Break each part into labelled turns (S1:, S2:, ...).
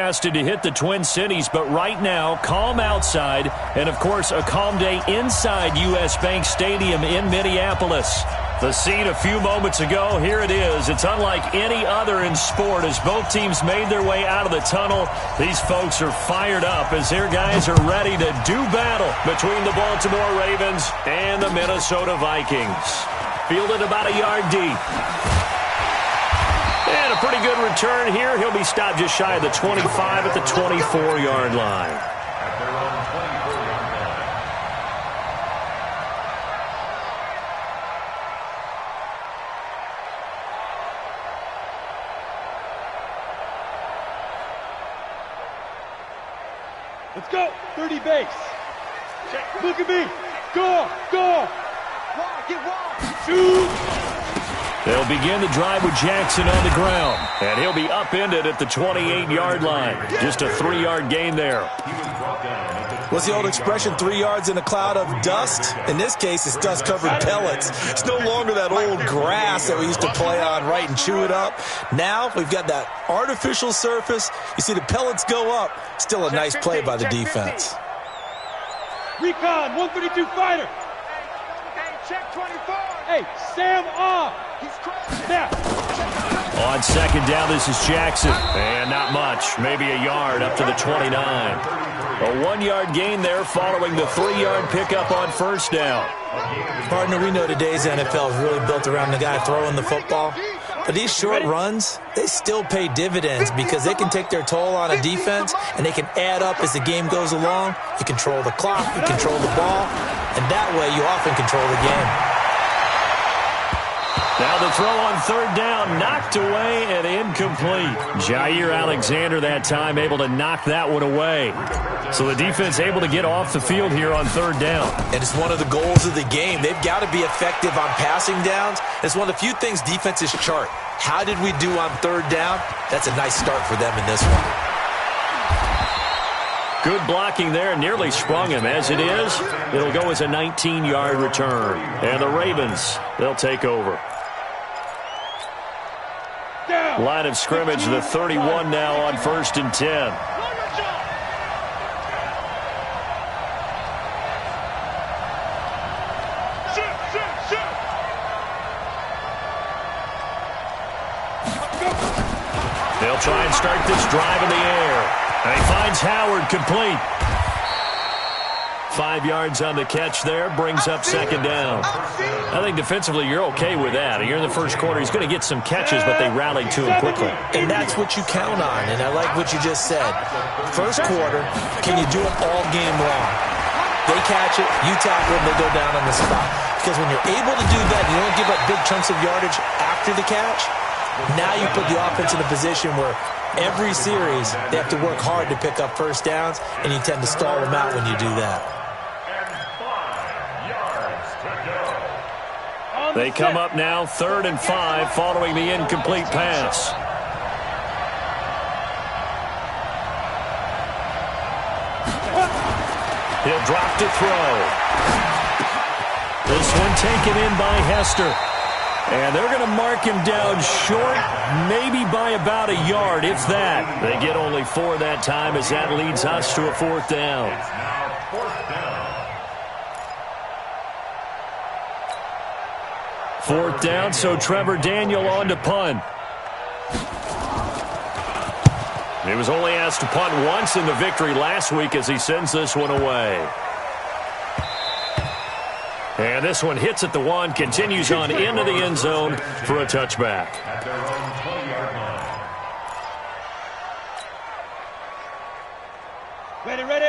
S1: forecasted to hit the Twin Cities, but right now, calm outside, and, of course, a calm day inside U.S. Bank Stadium in Minneapolis. The scene a few moments ago, here it is. It's unlike any other in sport as both teams made their way out of the tunnel. These folks are fired up as their guys are ready to do battle between the Baltimore Ravens and the Minnesota Vikings. Fielded about a yard deep. And a pretty good return here. He'll be stopped just shy of the 25 at the 24-yard line.
S2: Let's go. 30 base. Check. Look at me. Go. Go. Get wide. Shoot.
S1: They'll begin the drive with Jackson on the ground. And he'll be upended at the 28-yard line. Just a 3-yard gain there.
S3: What's the old expression, 3 yards in a cloud of dust? In this case, it's dust-covered pellets. It's no longer that old grass that we used to play on, right, and chew it up. Now we've got that artificial surface. You see the pellets go up. Still a nice play by the defense.
S2: Recon, 132 fighter. Check 24. Hey, Sam off. He's crashing. Now.
S1: On second down, this is Jackson. And not much. Maybe a yard up to the 29. A 1-yard gain there following the 3-yard pickup on first down.
S3: Partner, we know today's NFL is really built around the guy throwing the football. But these short runs, they still pay dividends because they can take their toll on a defense and they can add up as the game goes along. You control the clock, you control the ball, and that way you often control the game.
S1: Now the throw on third down, knocked away and incomplete. Jair Alexander that time able to knock that one away. So the defense able to get off the field here on third down.
S3: And it's one of the goals of the game. They've got to be effective on passing downs. It's one of the few things defenses chart. How did we do on third down? That's a nice start for them in this one.
S1: Good blocking there, nearly sprung him. As it is, it'll go as a 19-yard return. And the Ravens, they'll take over. Line of scrimmage, the 31 now on 1st and 10. They'll try and start this drive in the air. And he finds Howard complete. 5 yards on the catch there, brings up second down. I think defensively you're okay with that. You're in the first quarter. He's going to get some catches, but they rallied to him quickly.
S3: And that's what you count on, and I like what you just said. First quarter, can you do it all game long? They catch it, you tackle them, they go down on the spot. Because when you're able to do that, you don't give up big chunks of yardage after the catch, now you put the offense in a position where every series they have to work hard to pick up first downs, and you tend to stall them out when you do that.
S1: They come up now 3rd and 5 following the incomplete pass. He'll drop to throw. This one taken in by Hester. And they're going to mark him down short, maybe by about a yard, if that. They get only 4 that time as that leads us to a 4th down. Fourth down, so Trevor Daniel on to punt. He was only asked to punt once in the victory last week as he sends this one away. And this one hits at the 1, continues on into the end zone for a touchback.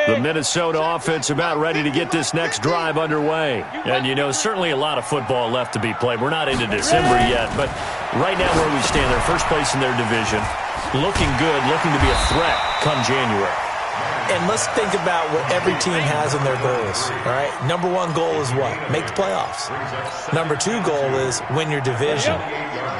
S1: The Minnesota offense about ready to get this next drive underway. And, you know, certainly a lot of football left to be played. We're not into December yet, but right now where we stand, they're first place in their division. Looking good, looking to be a threat come January.
S3: And let's think about what every team has in their goals, all right? Number 1 goal is what? Make the playoffs. Number 2 goal is win your division.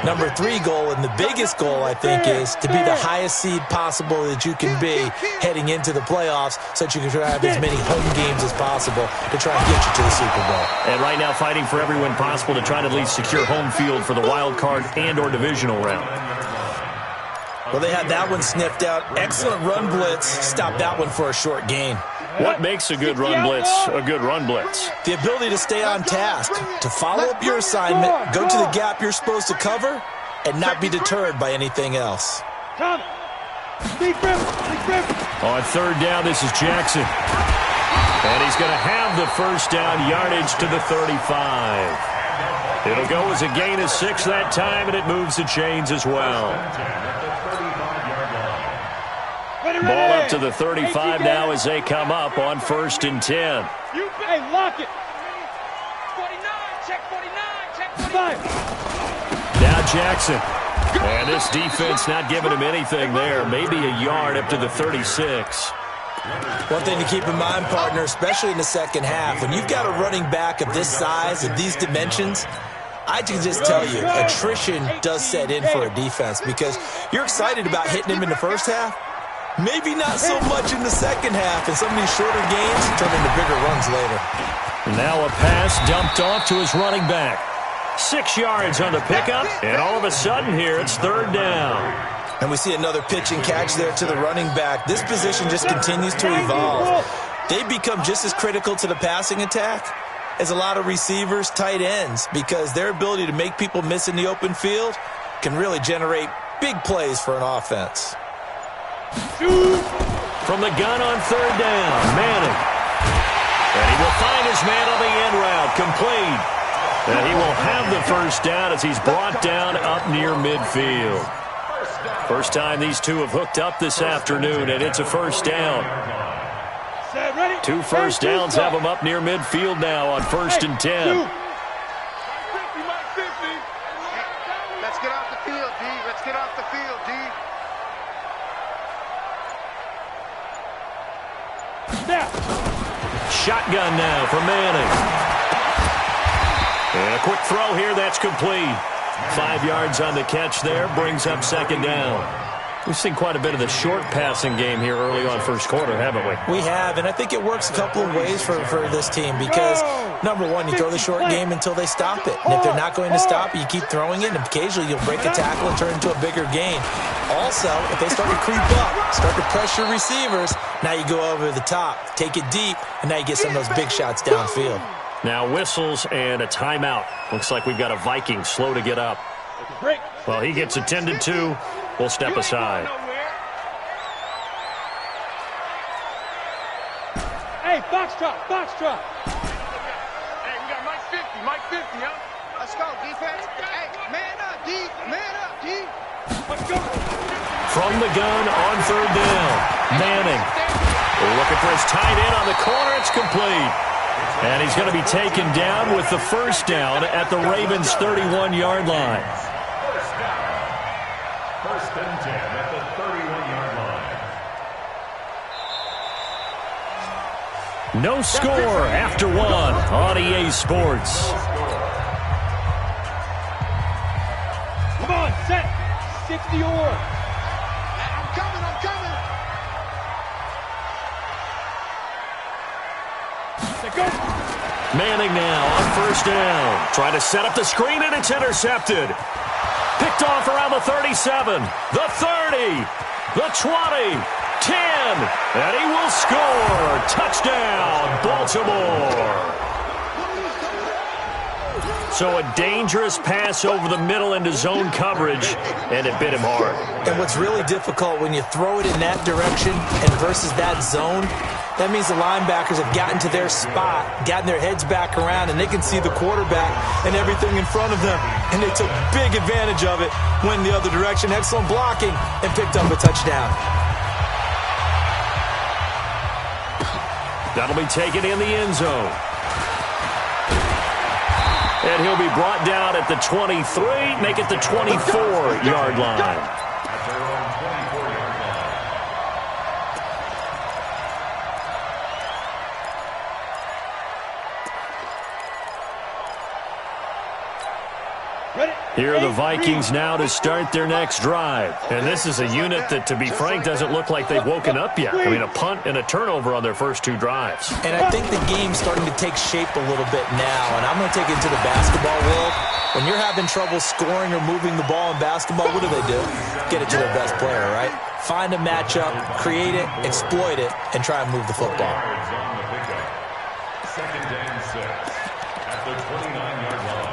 S3: Number 3 goal, and the biggest goal, I think, is to be the highest seed possible that you can be heading into the playoffs so that you can have as many home games as possible to try and get you to the Super Bowl.
S1: And right now fighting for every win possible to try to at least secure home field for the wild card and or divisional round.
S3: Well, they had that one sniffed out. Excellent run blitz. Stopped that one for a short gain.
S1: What makes a good run blitz a good run blitz?
S3: The ability to stay on task, to follow up your assignment, go to the gap you're supposed to cover, and not be deterred by anything else.
S2: On
S1: third down, this is Jackson. And he's going to have the first down yardage to the 35. It'll go as a gain of 6 that time, and it moves the chains as well. Ball up to the 35 now as they come up on 1st and 10.
S2: Hey, lock it.
S4: 49, check 49, check 49.
S1: Now Jackson. And this defense not giving him anything there. Maybe a yard up to the 36.
S3: One thing to keep in mind, partner, especially in the second half, when you've got a running back of this size, of these dimensions, I can just tell you, attrition does set in for a defense because you're excited about hitting him in the first half. Maybe not so much in the second half, and some of these shorter gains turn into bigger runs later.
S1: Now a pass dumped off to his running back. 6 yards on the pickup, and all of a sudden here it's 3rd down.
S3: And we see another pitch and catch there to the running back. This position just continues to evolve. They become just as critical to the passing attack as a lot of receivers, tight ends, because their ability to make people miss in the open field can really generate big plays for an offense.
S1: From the gun on 3rd down, Manning. And he will find his man on the end route, complete. And he will have the first down as he's brought down up near midfield. First time these two have hooked up this afternoon, and it's a first down. 2 first downs have them up near midfield now on 1st and 10.
S4: Let's get off the field, D. Let's get off the field, D.
S1: Shotgun now for Manning. And a quick throw here, that's complete. 5 yards on the catch there, brings up 2nd down. We've seen quite a bit of the short passing game here early on first quarter, haven't we?
S3: We have, and I think it works a couple of ways for this team because, number one, you throw the short game until they stop it. And if they're not going to stop it, you keep throwing it, and occasionally you'll break a tackle and turn it into a bigger gain. Also, if they start to creep up, start to pressure receivers, now you go over the top, take it deep, and now you get some of those big shots downfield.
S1: Now whistles and a timeout. Looks like we've got a Viking slow to get up. Well, he gets attended to. We'll step aside.
S2: Hey, box drop, box drop.
S4: Hey, we got Mike 50, Mike 50, huh? Let's go, defense. Hey, man up, D, man up, D.
S2: Let's go.
S1: From the gun on 3rd down, Manning. Looking for his tight end on the corner. It's complete. And he's going to be taken down with the first down at the Ravens' 31-yard line.
S5: First and 10 at the 31-yard line.
S1: No score after 1 on EA Sports.
S2: Come on, set. 60 or.
S4: I'm coming, I'm coming.
S2: Go.
S1: Manning now on 1st down. Trying to set up the screen, and it's intercepted. Picked off around the 37, the 30, the 20, 10, and he will score. Touchdown, Baltimore. So a dangerous pass over the middle into zone coverage, and it bit him hard.
S3: And what's really difficult when you throw it in that direction and versus that zone, that means the linebackers have gotten to their spot, gotten their heads back around, and they can see the quarterback and everything in front of them. And they took big advantage of it, went in the other direction, excellent blocking, and picked up a touchdown.
S1: That'll be taken in the end zone. And he'll be brought down at the 23, make it the 24-yard line.
S2: Ready?
S1: Here are the Vikings now to start their next drive. And this is a unit that, to be frank, doesn't look like they've woken up yet. I mean, a punt and a turnover on their first two drives.
S3: And I think the game's starting to take shape a little bit now. And I'm going to take it to the basketball world. When you're having trouble scoring or moving the ball in basketball, what do? Get it to their best player, right? Find a matchup, create it, exploit it, and try and move the football.
S5: Second and 6 at the 29-yard line.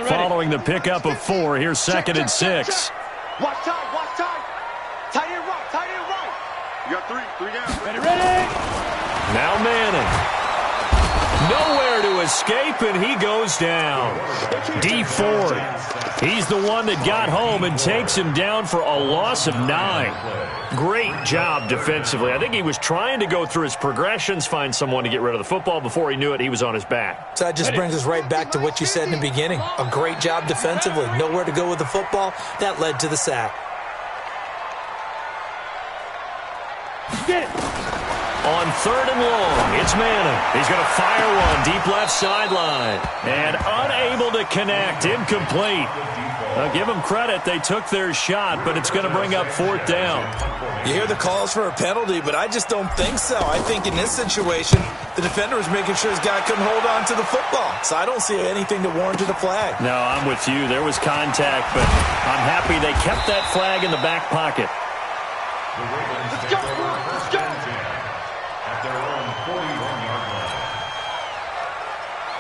S1: Following the pickup of 4, here's second and 6.
S4: Watch time, watch time. Tight end right, tight end right. You got three down.
S2: Ready.
S1: Now Manning. Nowhere to escape, and he goes down. D Ford. He's the one that got home and takes him down for a loss of 9. Great job defensively. I think he was trying to go through his progressions, find someone to get rid of the football. Before he knew it, he was on his back.
S3: So that just brings us right back to what you said in the beginning. A great job defensively. Nowhere to go with the football. That led to the sack.
S2: Get it.
S1: On 3rd and long, it's Manning. He's going to fire one deep left sideline. And unable to connect. Incomplete. Now, give them credit. They took their shot, but it's going to bring up 4th down.
S3: You hear the calls for a penalty, but I just don't think so. I think in this situation, the defender was making sure his guy couldn't hold on to the football. So I don't see anything that warranted a flag.
S1: No, I'm with you. There was contact, but I'm happy they kept that flag in the back pocket.
S4: Let's go, let's go.
S5: At their own 41-yard line.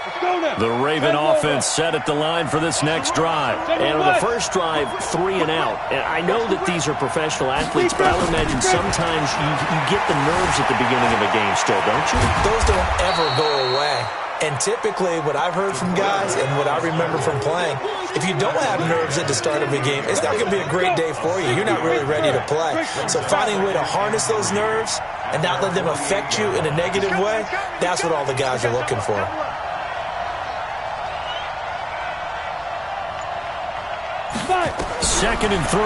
S2: Let's go now.
S1: The Raven offense set at the line for this next drive. And on the first drive, 3 and out. And I know that these are professional athletes, but I would imagine sometimes you get the nerves at the beginning of a game still, don't you?
S3: Those don't ever go away. And typically, what I've heard from guys and what I remember from playing, if you don't have nerves at the start of a game, it's not going to be a great day for you. You're not really ready to play. So finding a way to harness those nerves and not let them affect you in a negative way, that's what all the guys are looking for.
S1: Second and 3.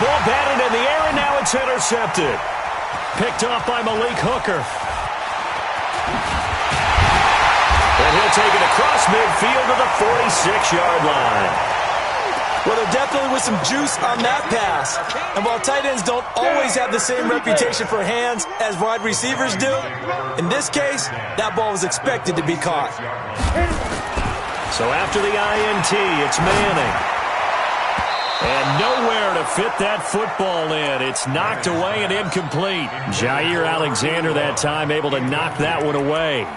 S1: Ball batted in the air, and now it's intercepted. Picked off by Malik Hooker. And he'll take it across midfield to the 46-yard line.
S3: Well, there definitely was some juice on that pass. And while tight ends don't always have the same reputation for hands as wide receivers do, in this case, that ball was expected to be caught.
S1: So after the INT, it's Manning. And nowhere to fit that football in. It's knocked away and incomplete. Jair Alexander that time able to knock that one away.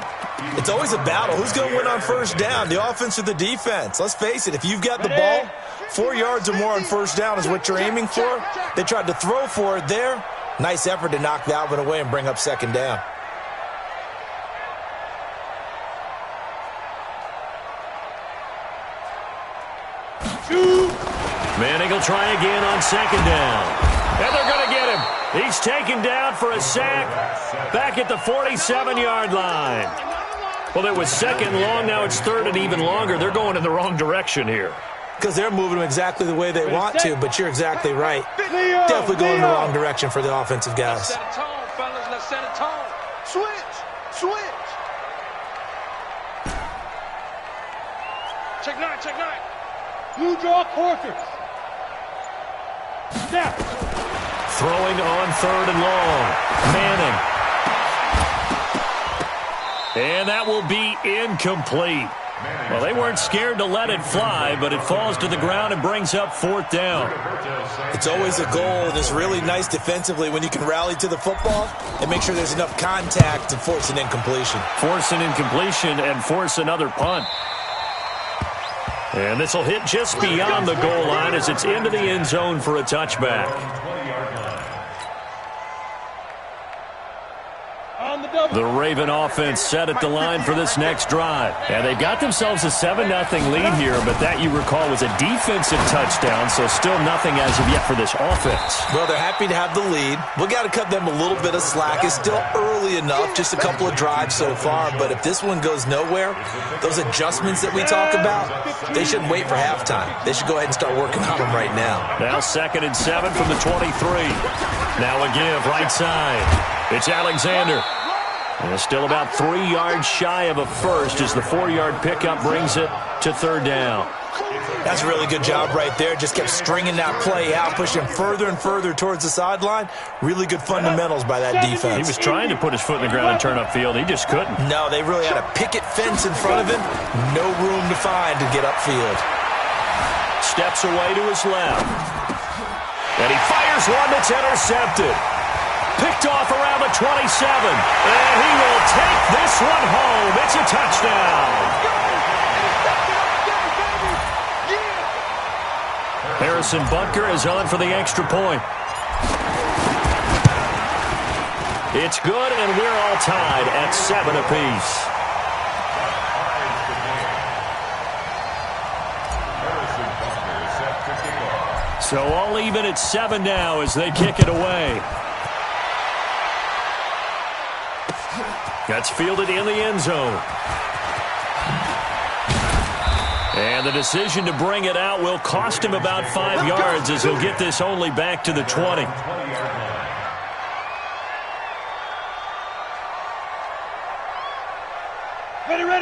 S3: It's always a battle. Who's going to win on first down, the offense or the defense? Let's face it, if you've got the ball, 4 yards or more on first down is what you're aiming for. They tried to throw for it there. Nice effort to knock that one away and bring up second down.
S1: Manning will try again on second down. And they're going to get him. He's taken down for a sack back at the 47-yard line. Well, it was second long. Now it's third and even longer. They're going in the wrong direction here.
S3: Because they're moving them exactly the way they want to, but you're exactly right. Definitely going in the wrong direction for the offensive guys.
S4: Set a tone, fellas. Let's set a tone. Switch. Check 9, check 9.
S2: Blue draw quarters. Snap.
S1: Throwing on 3rd and long. Manning. And that will be incomplete. Well, they weren't scared to let it fly, but it falls to the ground and brings up 4th down.
S3: It's always a goal, and it's really nice defensively when you can rally to the football and make sure there's enough contact to force an incompletion.
S1: Force an incompletion and force another punt. And this will hit just beyond the goal line as it's into the end zone for a touchback.
S2: On the double.
S1: The Raven offense set at the line for this next drive. And they've got themselves a 7-0 lead here, but that, you recall, was a defensive touchdown, so still nothing as of yet for this offense.
S3: Well, they're happy to have the lead. We've got to cut them a little bit of slack. It's still early enough, just a couple of drives so far, but if this one goes nowhere, those adjustments that we talk about, they shouldn't wait for halftime. They should go ahead and start working on them right now.
S1: Now 2nd and 7 from the 23. Now a give right side. It's Alexander. And still about 3 yards shy of a first as the 4-yard pickup brings it to 3rd down.
S3: That's a really good job right there. Just kept stringing that play out, pushing further and further towards the sideline. Really good fundamentals by that defense.
S1: He was trying to put his foot in the ground and turn upfield. He just couldn't.
S3: No, they really had a picket fence in front of him. No room to find to get upfield.
S1: Steps away to his left. And he fires one that's intercepted. Picked off around the 27. And he will take this one home. It's a touchdown. Harrison Butker is on for the extra point. It's good, and we're all tied at 7 apiece. So all even at 7 now as they kick it away. That's fielded in the end zone. And the decision to bring it out will cost him about 5 yards as he'll get this only back to the 20.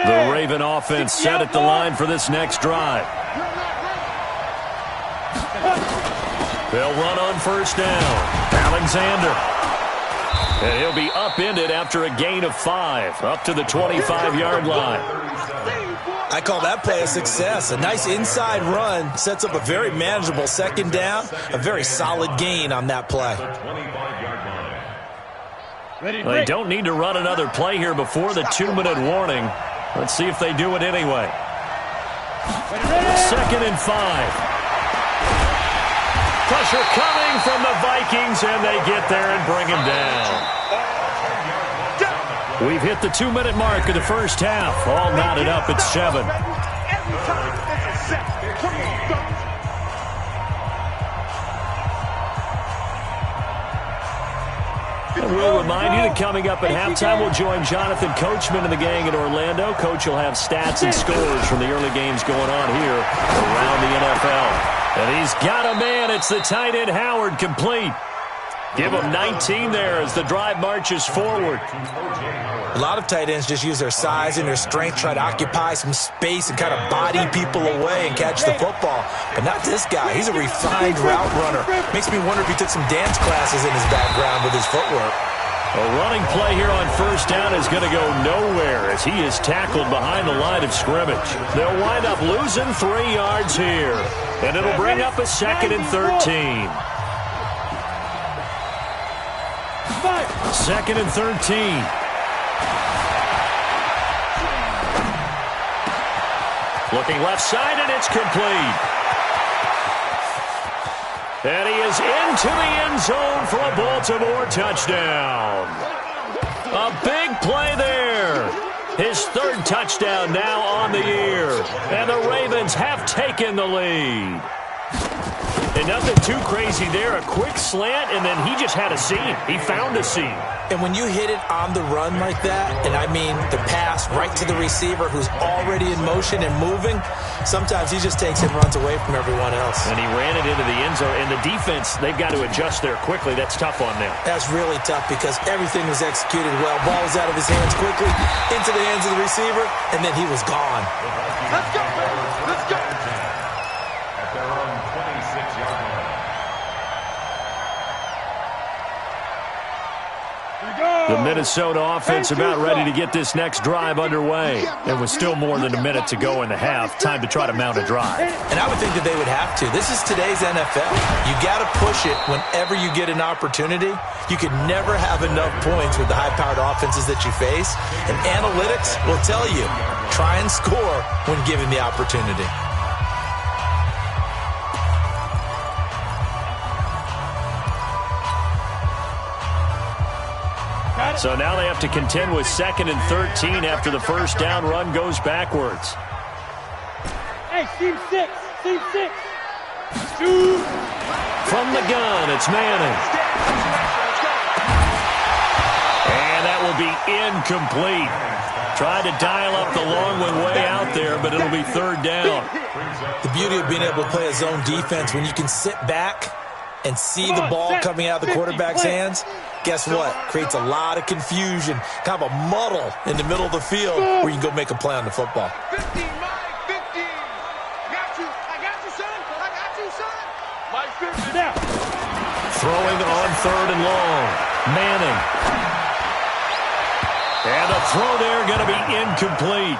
S1: The Raven offense set at the line for this next drive. They'll run on 1st down. Alexander. And he'll be upended after a gain of 5, up to the 25-yard line.
S3: I call that play a success. A nice inside run sets up a very manageable 2nd down. A very solid gain on that play.
S1: Well, they don't need to run another play here before the 2-minute warning. Let's see if they do it anyway. 2nd and 5. Pressure coming from the Vikings, and they get there and bring him down. We've hit the 2-minute mark of the first half. All knotted up at 7. And we'll remind you that coming up at halftime, we'll join Jonathan Coachman and the gang in Orlando. Coach will have stats and scores from the early games going on here around the NFL. And he's got a man. It's the tight end Howard, complete. Give him 19 there as the drive marches forward.
S3: A lot of tight ends just use their size and their strength, try to occupy some space and kind of body people away and catch the football. But not this guy. He's a refined route runner. Makes me wonder if he took some dance classes in his background with his footwork.
S1: A running play here on 1st down is going to go nowhere as he is tackled behind the line of scrimmage. They'll wind up losing 3 yards here. And it'll bring up a 2nd and 13. 2nd and 13. Looking left side, and it's complete. And he is into the end zone for a Baltimore touchdown. A big play there. His 3rd touchdown now on the year. And the Ravens have taken the lead. And nothing too crazy there. A quick slant, and then he just had a seam. He found a seam.
S3: And when you hit it on the run like that, and I mean the pass right to the receiver who's already in motion and moving, sometimes he just takes and runs away from everyone else.
S1: And he ran it into the end zone. And the defense, they've got to adjust there quickly. That's tough on them.
S3: That's really tough because everything was executed well. Ball was out of his hands quickly, into the hands of the receiver, and then he was gone.
S4: Let's go, baby. Let's go.
S5: At their own 26-yard line.
S1: The Minnesota offense about ready to get this next drive underway. And with still more than a minute to go in the half, time to try to mount a drive.
S3: And I would think that they would have to. This is today's NFL. You got to push it whenever you get an opportunity. You can never have enough points with the high-powered offenses that you face. And analytics will tell you, try and score when given the opportunity.
S1: So now they have to contend with 2nd and 13 after the first down run goes backwards.
S2: Hey, team 6. Team 6. Shoot.
S1: From the gun, it's Manning. And that will be incomplete. Tried to dial up the long one way out there, but it'll be 3rd down.
S3: The beauty of being able to play a zone defense, when you can sit back and see the ball coming out of the quarterback's hands, guess what? Creates a lot of confusion, kind of a muddle in the middle of the field where you can go make a play on the football.
S4: 15, Mike, 15. I got you, son. I got you, son. Mike, 15.
S2: Now.
S1: Throwing on 3rd and long. Manning. And the throw there going to be incomplete.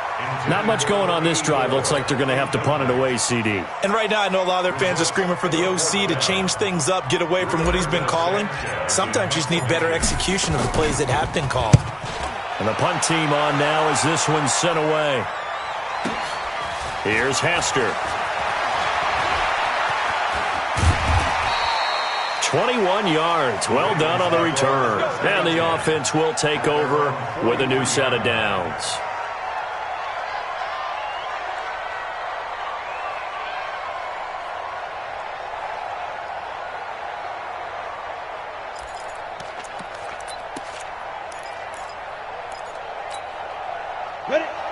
S1: Not much going on this drive. Looks like they're going to have to punt it away, CD.
S3: And right now I know a lot of their fans are screaming for the OC to change things up, get away from what he's been calling. Sometimes you just need better execution of the plays that have been called.
S1: And the punt team on now as this one's sent away. Here's Hester. 21 yards. Well done on the return. And the offense will take over with a new set of downs.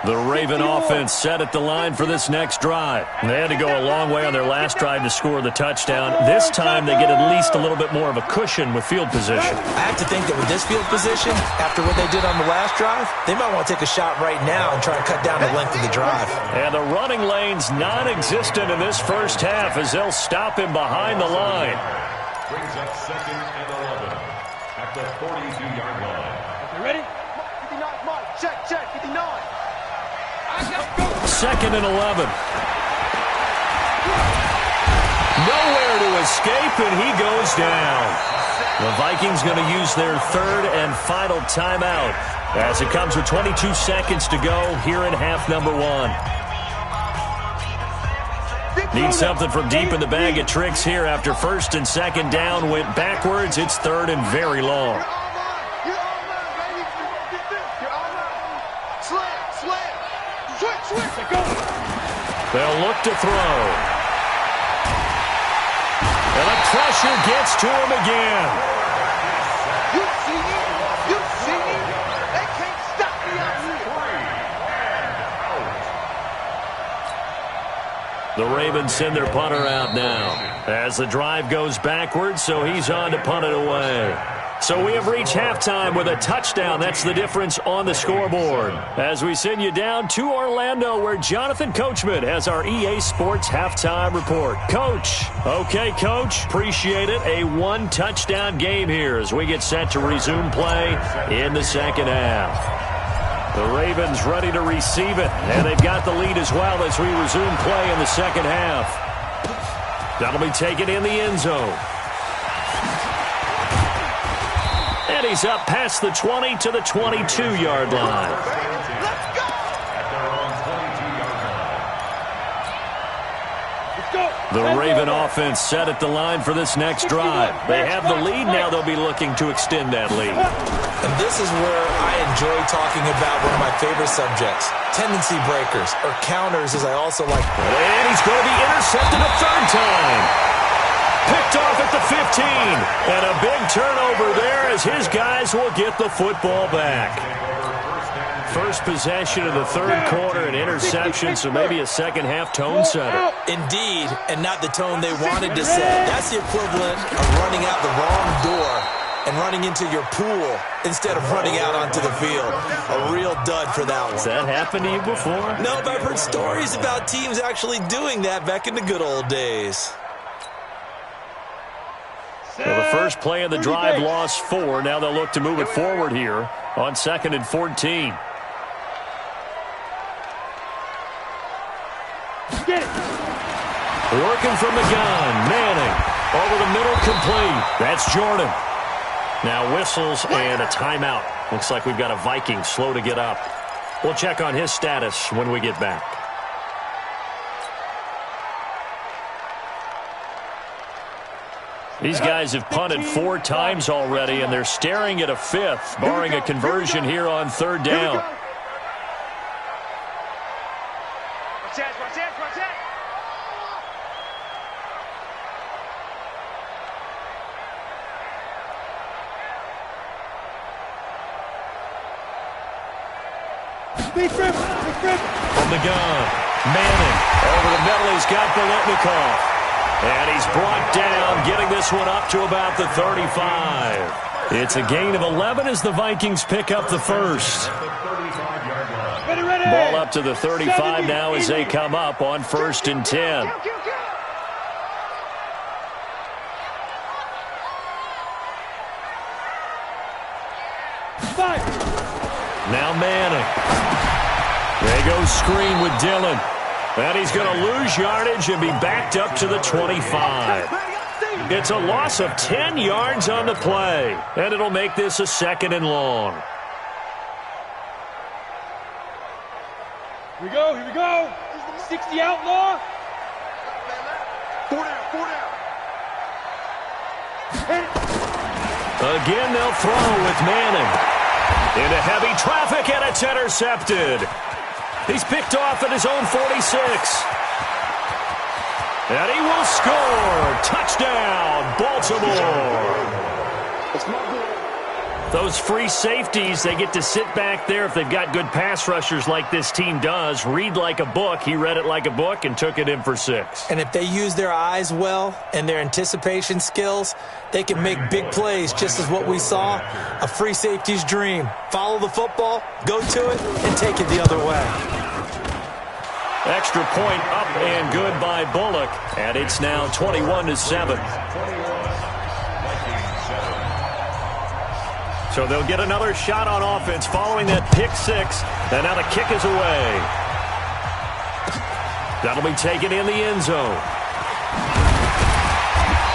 S1: The Raven offense set at the line for this next drive. They had to go a long way on their last drive to score the touchdown. This time they get at least a little bit more of a cushion with field position.
S3: I have to think that with this field position, after what they did on the last drive, they might want to take a shot right now and try to cut down the length of the drive.
S1: And the running lane's non-existent in this first half as they'll stop him behind the line.
S5: Brings up 2nd and 11 at the 42-yard line.
S2: You ready?
S4: 59, Mike. Check, 59.
S1: 2nd and 11. Nowhere to escape, and he goes down. The Vikings going to use their 3rd and final timeout as it comes with 22 seconds to go here in half number 1. Need something from deep in the bag of tricks here after 1st and 2nd down went backwards. It's 3rd and very long. They'll look to throw. And the pressure gets to him again.
S4: You see me? You see me? They can't stop me out here.
S1: The Ravens send their punter out now as the drive goes backwards, so he's on to punt it away. So we have reached halftime with a touchdown. That's the difference on the scoreboard. As we send you down to Orlando, where Jonathan Coachman has our EA Sports halftime report. Coach. Okay, Coach. Appreciate it. A 1-touchdown game here as we get set to resume play in the second half. The Ravens ready to receive it, and they've got the lead as well as we resume play in the second half. That'll be taken in the end zone. And he's up past the 20 to the 22-yard line. The Raven offense set at the line for this next drive. They have the lead. Now they'll be looking to extend that lead.
S3: And this is where I enjoy talking about one of my favorite subjects, tendency breakers, or counters, as I also like.
S1: And he's going to be intercepted a 3rd time. Picked off at the 15. And a big turnover there as his guys will get the football back. First possession of the 3rd quarter, an interception, so maybe a second-half tone setter.
S3: Indeed, and not the tone they wanted to set. That's the equivalent of running out the wrong door and running into your pool instead of running out onto the field. A real dud for that one.
S1: Has that happened to you before?
S3: No, but I've heard stories about teams actually doing that back in the good old days.
S1: Well, the first play of the drive lost 4. Now they'll look to move it forward here on 2nd and 14.
S2: Get it.
S1: Working from the gun. Manning over the middle, complete. That's Jordan. Now whistles and a timeout. Looks like we've got a Viking slow to get up. We'll check on his status when we get back. These guys have punted 4 times already, and they're staring at a 5th, barring a conversion here on 3rd down.
S4: Watch that, watch that, watch that.
S1: From the gun, Manning over the middle. He's got Biletnikoff. And he's brought down, getting this one up to about the 35. It's a gain of 11 as the Vikings pick up the first. Ball up to the 35 now as they come up on 1st and 10. Now Manning. They go screen with Dillon. And he's going to lose yardage and be backed up to the 25. It's a loss of 10 yards on the play. And it'll make this a 2nd and long.
S2: Here we go, here we go. 60 outlaw.
S4: 4 down, 4 down.
S1: Again, they'll throw with Manning. Into heavy traffic, and it's intercepted. He's picked off at his own 46. And he will score. Touchdown, Baltimore. Those free safeties, they get to sit back there if they've got good pass rushers like this team does. Read like a book. He read it like a book and took it in for 6.
S3: And if they use their eyes well and their anticipation skills, they can make big plays, just as what we saw. A free safety's dream. Follow the football, go to it, and take it the other way.
S1: Extra point up and good by Bullock. And it's now 21-7. So they'll get another shot on offense following that pick 6. And now the kick is away. That'll be taken in the end zone.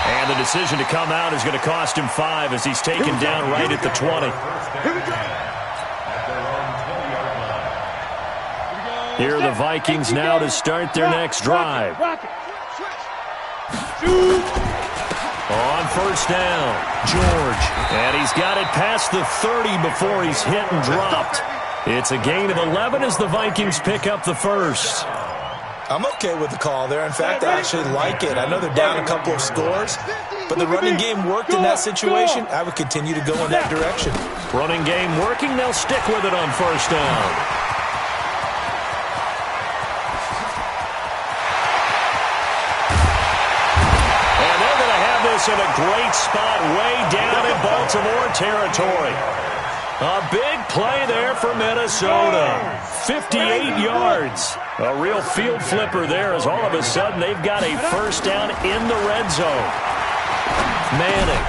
S1: And the decision to come out is going to cost him 5 as he's taken down right at the 20. Here are the Vikings now to start their next drive. On 1st down, George. And he's got it past the 30 before he's hit and dropped. It's a gain of 11 as the Vikings pick up the first.
S3: I'm okay with the call there. In fact, I actually like it. I know they're down a couple of scores, but the running game worked in that situation. I would continue to go in that direction.
S1: Running game working. They'll stick with it on 1st down. And they're going to have this in a great spot way down in Baltimore territory. A big play there for Minnesota. 58 yards. A real field flipper there as all of a sudden they've got a 1st down in the red zone. Manning.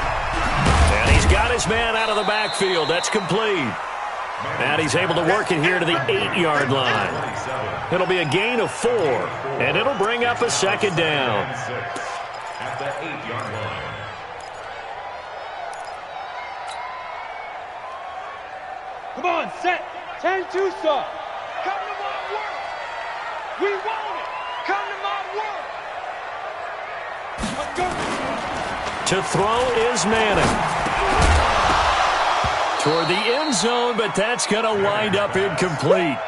S1: And he's got his man out of the backfield. That's complete. And he's able to work it here to the 8-yard line. It'll be a gain of 4. And it'll bring up a 2nd down.
S5: At the 8-yard line.
S2: Come on, set. 10-2, sir.
S4: Come to my work. We want it. Come to my work.
S2: Let's go.
S1: To throw is Manning. Toward the end zone, but that's going to wind up incomplete.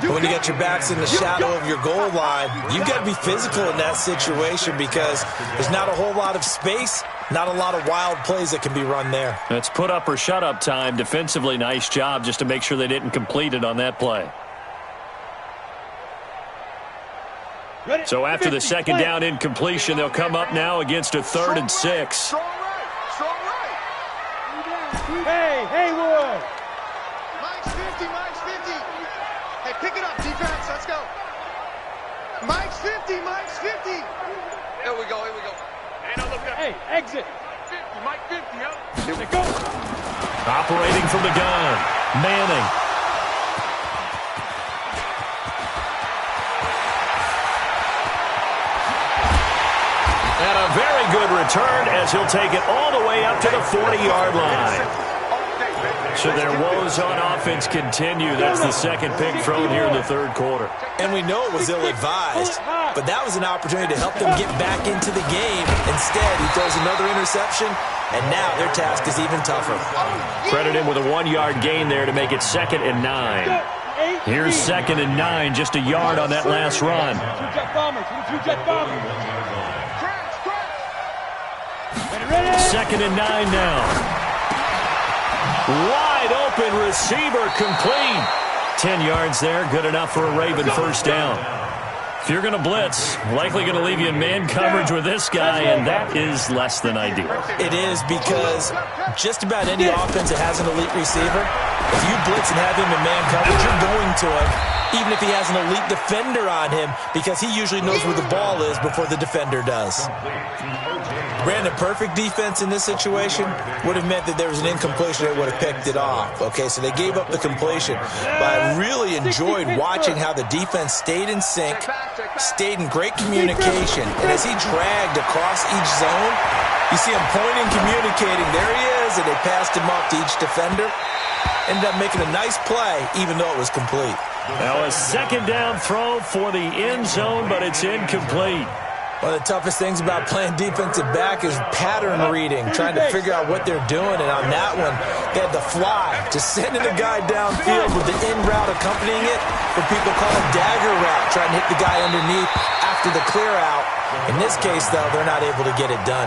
S3: When you got your backs in the shadow of your goal line, you've got to be physical in that situation because there's not a whole lot of space, not a lot of wild plays that can be run there.
S1: It's put up or shut up time. Defensively, nice job just to make sure they didn't complete it on that play. So after the 2nd down incompletion, they'll come up now against a 3rd and 6.
S4: Strong right. Strong right.
S2: Hey, Haywood.
S4: Mike's 50. Mike's 50. Hey, pick it up, defense. Let's go. Mike's 50. Mike's 50. Here we go. Here we go. Hey, no, look up.
S2: Hey, exit.
S4: 50. Mike 50, huh?
S2: Here we go.
S1: Operating from the gun, Manning. And a very good return as he'll take it all the way up to the 40-yard line. So their woes on offense continue. That's the second pick thrown here in the third quarter.
S3: And we know it was ill-advised, but that was an opportunity to help them get back into the game. Instead, he throws another interception, and now their task is even tougher.
S1: Credit him with a 1-yard gain there to make it 2nd and 9. Here's 2nd and 9, just a yard on that last run. 2nd and 9 now. Wide open receiver, complete. 10 yards there, good enough for a Raven first down. If you're going to blitz, likely going to leave you in man coverage with this guy, and that is less than ideal.
S3: It is, because just about any offense that has an elite receiver, if you blitz and have him in man coverage, you're going to him, even if he has an elite defender on him, because he usually knows where the ball is before the defender does. Brandon, perfect defense in this situation would have meant that there was an incompletion that would have picked it off. Okay, so they gave up the completion. But I really enjoyed watching how the defense stayed in sync, stayed in great communication. And as he dragged across each zone, you see him pointing, communicating. There he is, and they passed him off to each defender. Ended up making a nice play, even though it was complete.
S1: Now a 2nd down throw for the end zone, but it's incomplete.
S3: One of the toughest things about playing defensive back is pattern reading, trying to figure out what they're doing. And on that one, they had to fly, just sending a guy downfield with the in route accompanying it, what people call a dagger route, trying to hit the guy underneath after the clear out. In this case, though, they're not able to get it done.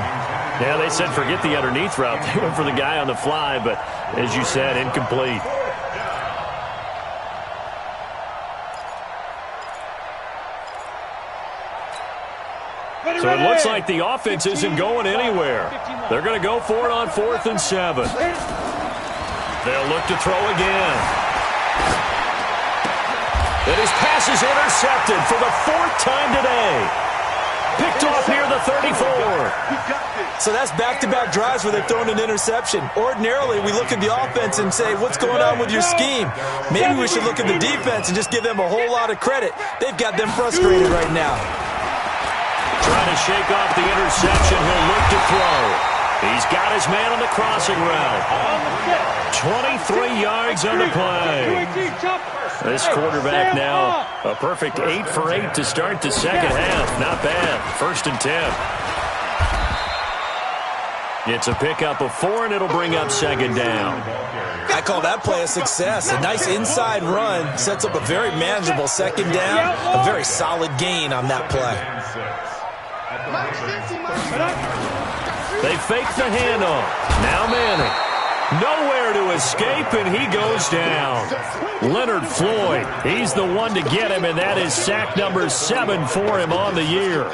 S1: Yeah, they said forget the underneath route. They went for the guy on the fly, but as you said, incomplete. So it looks like the offense isn't going anywhere. They're going to go for it on 4th and 7. They'll look to throw again. And his pass is intercepted for the 4th time today. Picked off near the 34.
S3: So that's back-to-back drives where they've thrown an interception. Ordinarily, we look at the offense and say, what's going on with your scheme? Maybe we should look at the defense and just give them a whole lot of credit. They've got them frustrated right now.
S1: Trying to shake off the interception. He'll look to throw. He's got his man on the crossing route. 23 yards on the play. This quarterback now a perfect 8 for 8 to start the second half. Not bad. 1st and 10. It's a pickup of 4, and it'll bring up 2nd down.
S3: I call that play a success. A nice inside run sets up a very manageable 2nd down. A very solid gain on that play.
S1: They fake the handoff. Now Manning. Nowhere to escape, and he goes down. Leonard Floyd, he's the one to get him, and that is sack number 7 for him on the year.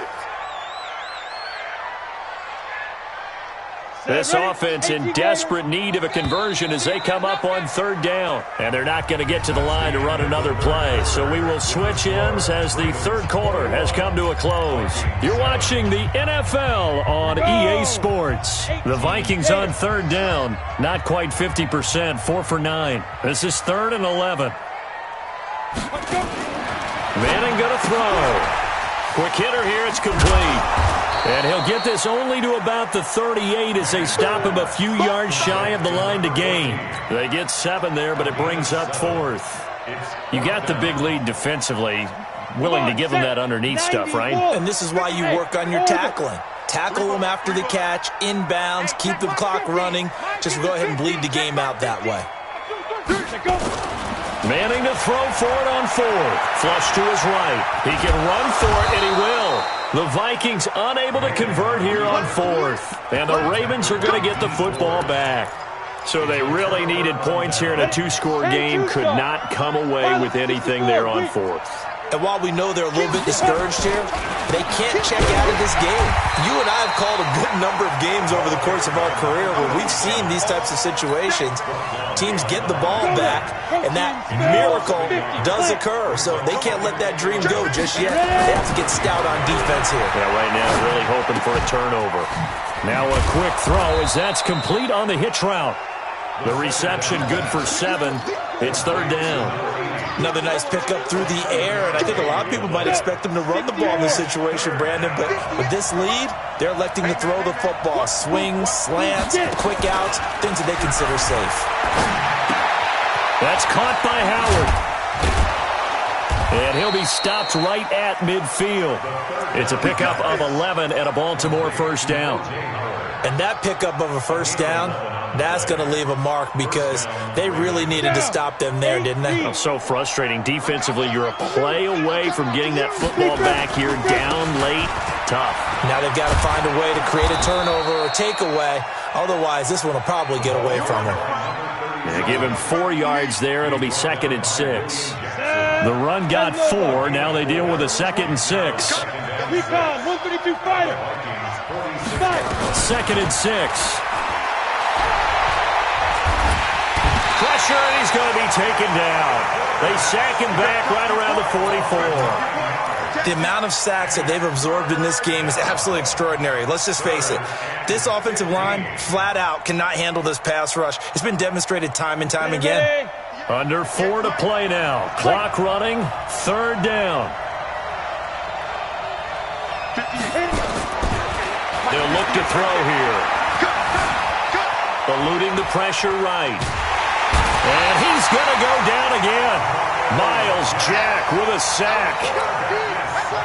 S1: This offense in desperate need of a conversion as they come up on 3rd down. And they're not going to get to the line to run another play. So we will switch ends as the 3rd quarter has come to a close. You're watching the NFL on EA Sports. The Vikings on 3rd down. Not quite 50%, 4 for 9. This is 3rd and 11. Manning going to throw. Quick hitter here, it's complete. And he'll get this only to about the 38 as they stop him a few yards shy of the line to gain. They get 7 there, but it brings up 4th. You got the big lead defensively, willing to give him that underneath stuff, right?
S3: And this is why you work on your tackling. Tackle them after the catch, inbounds, keep the clock running. Just go ahead and bleed the game out that way.
S1: Manning to throw for it on 4th. Flush to his right. He can run for it, and he will. The Vikings unable to convert here on 4th. And the Ravens are going to get the football back. So they really needed points here in a 2-score game. Could not come away with anything there on 4th.
S3: And while we know they're a little bit discouraged here, they can't check out of this game. You and I have called a good number of games over the course of our career where we've seen these types of situations. Teams get the ball back, and that miracle does occur. So they can't let that dream go just yet. They have to get stout on defense here.
S1: Yeah, right now really hoping for a turnover. Now a quick throw as that's complete on the hitch route. The reception good for 7. It's 3rd down.
S3: Another nice pickup through the air, and I think a lot of people might expect them to run the ball in this situation, Brandon, but with this lead, they're electing to throw the football. Swings, slants, quick outs, things that they consider safe.
S1: That's caught by Howard. And he'll be stopped right at midfield. It's a pickup of 11 and a Baltimore first down.
S3: And that pickup of a first down, that's going to leave a mark because they really needed to stop them there, didn't they?
S1: Oh, so frustrating. Defensively, you're a play away from getting that football back here. Down late, tough.
S3: Now they've got to find a way to create a turnover or takeaway. Otherwise, this one will probably get away from them.
S1: They give him 4 yards there. It'll be 2nd and 6. The run got 4. Now they deal with a 2nd and 6.
S2: Recon, 132 fighter.
S1: 2nd and 6. Pressure, and he's going to be taken down. They sack him back right around the 44.
S3: The amount of sacks that they've absorbed in this game is absolutely extraordinary. Let's just face it. This offensive line, flat out, cannot handle this pass rush. It's been demonstrated time and time again.
S1: Under 4 to play now. Clock running. 3rd down. They'll look to throw here. Eluding the pressure right. And he's going to go down again. Miles Jack with a sack.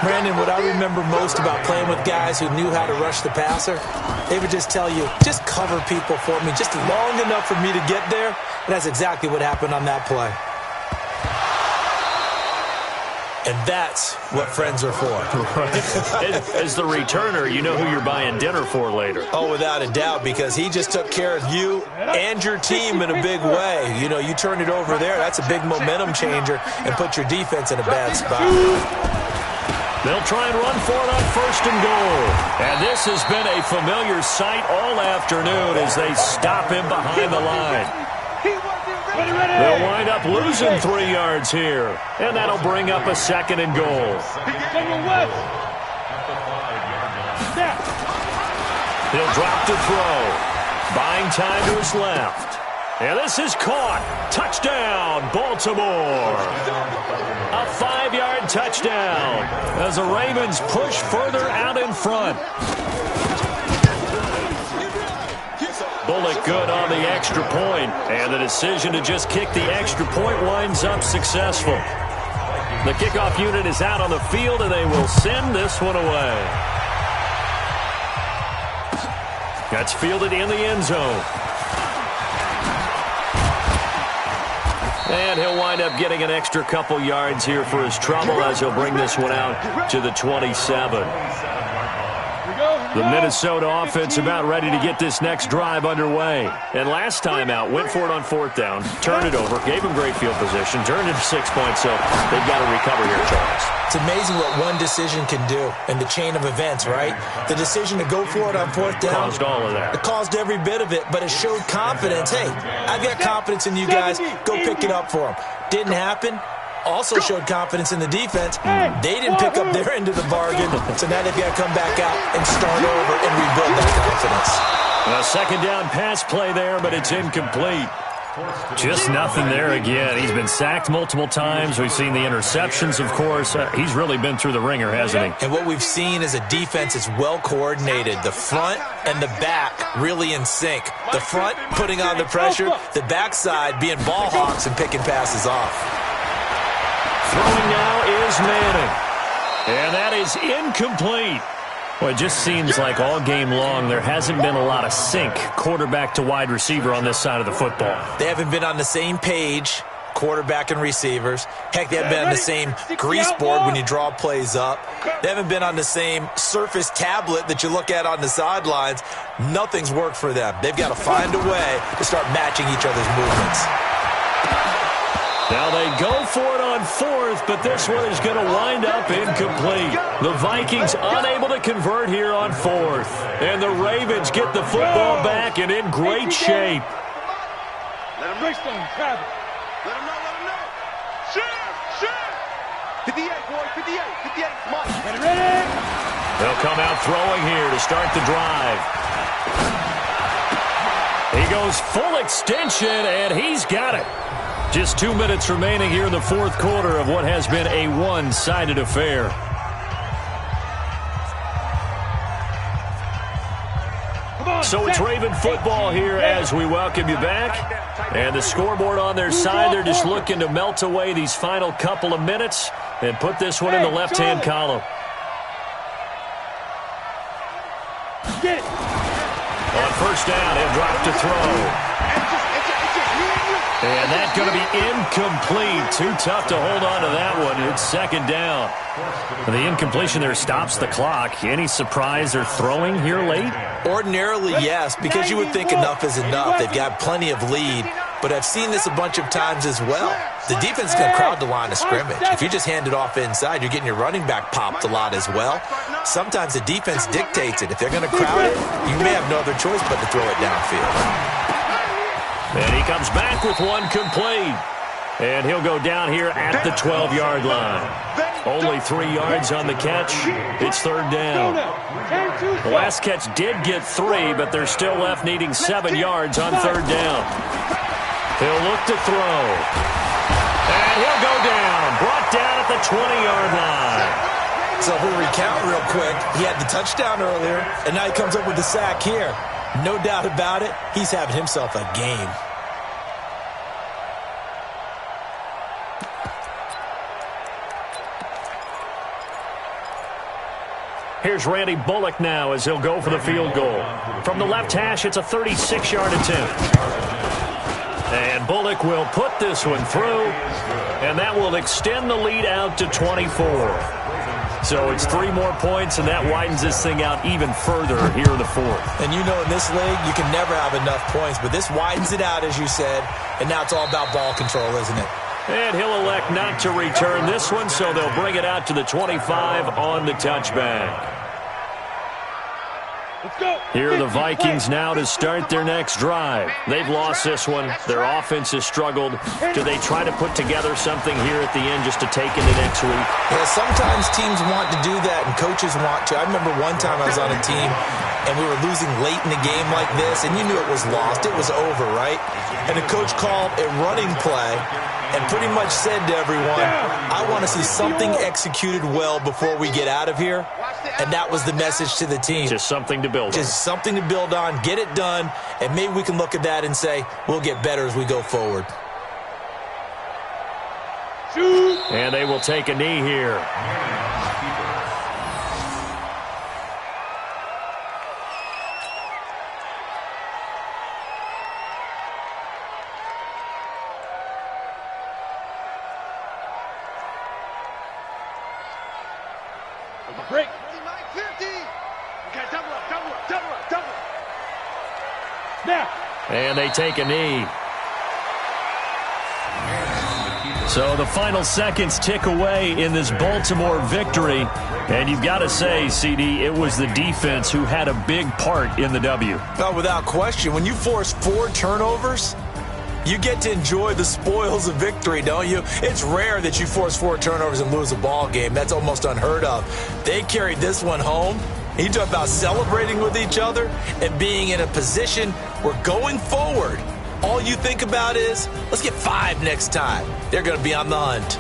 S3: Brandon, what I remember most about playing with guys who knew how to rush the passer, they would just tell you, just cover people for me, just long enough for me to get there. And that's exactly what happened on that play. And that's what friends are for.
S1: As the returner, you know who you're buying dinner for later.
S3: Oh, without a doubt, because he just took care of you and your team in a big way. You know, you turn it over there, that's a big momentum changer and put your defense in a bad spot.
S1: They'll try and run for it on 1st and goal. And this has been a familiar sight all afternoon as they stop him behind the line. They'll wind up losing 3 yards here. And that'll bring up a 2nd and goal. He'll drop to throw. Buying time to his left. And this is caught. Touchdown, Baltimore. A 5-yard touchdown as the Ravens push further out in front. Bullock good on the extra point, and the decision to just kick the extra point winds up successful. The kickoff unit is out on the field, and they will send this one away. That's fielded in the end zone. And he'll wind up getting an extra couple yards here for his trouble as he'll bring this one out to the 27. The Minnesota offense about ready to get this next drive underway. And last time out, went for it on 4th down, turned it over, gave him great field position, turned it to 6 points, so they've got to recover here, Charles.
S3: It's amazing what one decision can do in the chain of events, right? The decision to go for it on 4th down.
S1: Caused all of that.
S3: It caused every bit of it, but it showed confidence. Hey, I've got confidence in you guys. Go pick it up for them. Didn't happen. Also showed confidence in the defense. They didn't pick up their end of the bargain, so now they've got to come back out and start over and rebuild that confidence.
S1: A 2nd down pass play there, but it's incomplete. Just nothing there again. He's been sacked multiple times. We've seen the interceptions, of course. He's really been through the ringer, hasn't he?
S3: And what we've seen is a defense that's well coordinated. The front and the back really in sync. The front putting on the pressure, the backside being ball hawks and picking passes off.
S1: Throwing now is Manning. And that is incomplete. Well, it just seems like all game long there hasn't been a lot of sync quarterback to wide receiver on this side of the football.
S3: They haven't been on the same page, quarterback and receivers. Heck, they haven't been on the same grease board when you draw plays up. They haven't been on the same surface tablet that you look at on the sidelines. Nothing's worked for them. They've got to find a way to start matching each other's movements.
S1: Now they go for it on 4th, but this one is going to wind up incomplete. The Vikings unable to convert here on 4th. And the Ravens get the football back and in great shape.
S2: Let him race on Travis.
S4: Let him know. Shoot! 58, boy, 58, come on.
S2: Ready?
S1: They'll come out throwing here to start the drive. He goes full extension, and he's got it. Just 2 minutes remaining here in the 4th quarter of what has been a one-sided affair.
S2: Come
S1: So it's Raven football here as we welcome you back. And the scoreboard on their side, they're just looking to melt away these final couple of minutes and put this one in the left-hand column.
S2: Get it.
S1: On first down, he'll drop to throw. And that's going to be incomplete. Too tough to hold on to that one. It's second down. The incompletion there stops the clock. Any surprise they're throwing here late?
S3: Ordinarily, yes, because you would think enough is enough. They've got plenty of lead, but I've seen this a bunch of times as well. The defense is going to crowd the line of scrimmage. If you just hand it off inside, you're getting your running back popped a lot as well. Sometimes the defense dictates it. If they're going to crowd it, you may have no other choice but to throw it downfield.
S1: And he comes back with one complete. And he'll go down here at the 12-yard line. Only 3 yards on the catch. It's third down. The last catch did get 3, but they're still left needing 7 yards on third down. He'll look to throw. And he'll go down. Brought down at the 20-yard line.
S3: So if we recount real quick, he had the touchdown earlier, and now he comes up with the sack here. No doubt about it, he's having himself a game.
S1: Here's Randy Bullock now as he'll go for the field goal. From the left hash, it's a 36-yard attempt. And Bullock will put this one through, and that will extend the lead out to 24. So it's 3 more points, and that widens this thing out even further here in the fourth.
S3: And you know in this league, you can never have enough points, but this widens it out, as you said, and now it's all about ball control, isn't it?
S1: And he'll elect not to return this one, so they'll bring it out to the 25 on the touchback. Here are the Vikings now to start their next drive. They've lost this one. Their offense has struggled. Do they try to put together something here at the end just to take into next week?
S3: Yeah, sometimes teams want to do that and coaches want to. I remember one time I was on a team and we were losing late in the game like this, and you knew it was lost. It was over, right? And the coach called a running play and pretty much said to everyone, I want to see something executed well before we get out of here. And that was the message to the team.
S1: Just something to build on.
S3: Just something to build on, get it done, and maybe we can look at that and say, we'll get better as we go forward.
S1: And they will take a knee here.
S2: Break.
S4: 50. Okay, double up.
S2: Now.
S1: And they take a knee. So the final seconds tick away in this Baltimore victory. And you've got to say, CD, it was the defense who had a big part in the W.
S3: Oh, without question. When you force 4 turnovers, you get to enjoy the spoils of victory, don't you? It's rare that you force 4 turnovers and lose a ball game. That's almost unheard of. They carried this one home. You talk about celebrating with each other and being in a position where going forward, all you think about is, let's get 5 next time. They're going to be on the hunt.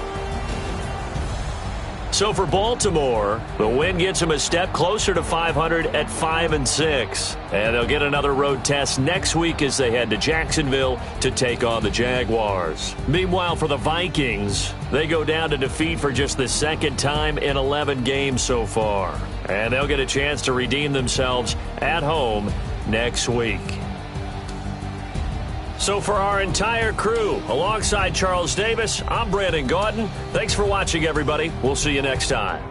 S1: So for Baltimore, the win gets them a step closer to 500 at 5-6. And they'll get another road test next week as they head to Jacksonville to take on the Jaguars. Meanwhile, for the Vikings, they go down to defeat for just the second time in 11 games so far. And they'll get a chance to redeem themselves at home next week. So for our entire crew, alongside Charles Davis, I'm Brandon Gaudin. Thanks for watching, everybody. We'll see you next time.